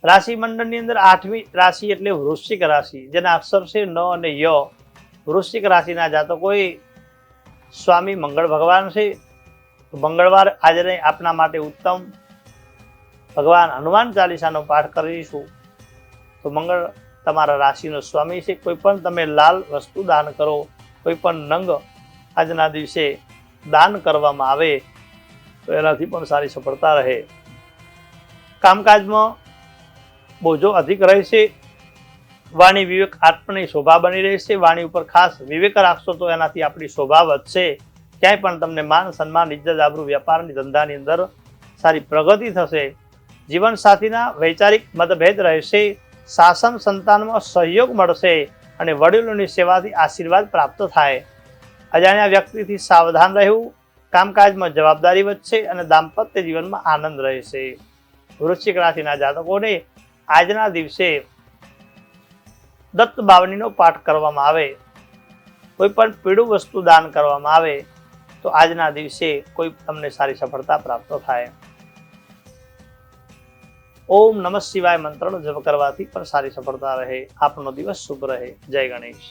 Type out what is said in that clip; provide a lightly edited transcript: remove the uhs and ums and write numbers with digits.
રાશિ મંડળની અંદર 8મી રાશિ એટલે વૃશ્ચિક રાશિ, જેના અક્ષર છે ન અને ય. વૃશ્ચિક રાશિના જાતકોએ સ્વામી મંગળ ભગવાન છે. મંગળવાર આજે આપના માટે ઉત્તમ. ભગવાન હનુમાન ચાલીસાનો પાઠ કરીશું તો મંગળ તમારા રાશિનો સ્વામી છે. કોઈ પણ તમે લાલ વસ્તુ દાન કરો, કોઈ પણ નંગ આજના દિવસે દાન કરવામાં આવે તો એનાથી પણ સારી સફળતા રહે. કામકાજમાં બોજો અધિક રહેશે. વાણી વિવેક આત્મની શોભા બની રહેશે. વાણી ઉપર ખાસ વિવેક રાખશો તો એનાથી આપણી શોભા વધશે. ક્યાંય પણ તમને માન સન્માન ઇજ્જત આબરૂ વ્યાપારની ધંધાની અંદર સારી પ્રગતિ થશે. જીવન સાથીના વૈચારિક મતભેદ રહેશે. શાસન સંતાનમાં સહયોગ મળશે અને વડીલોની સેવાથી આશીર્વાદ પ્રાપ્ત થાય. અજાણ્યા વ્યક્તિથી સાવધાન રહેવું. કામકાજમાં જવાબદારી વધશે અને દાંપત્ય જીવનમાં આનંદ રહેશે. વૃશ્ચિક રાશિના જાતકોને આજના દિવસે દત્ત બાવનીનો પાઠ કરવામાં આવે, કોઈ પણ પીળું વસ્તુ દાન કરવામાં આવે તો આજના દિવસે કોઈ તમને સારી સફળતા પ્રાપ્ત થાય. ઓમ નમઃ શિવાય મંત્રનો જપ કરવાથી પણ સારી સફળતા રહે. આપનો દિવસ શુભ રહે. જય ગણેશ.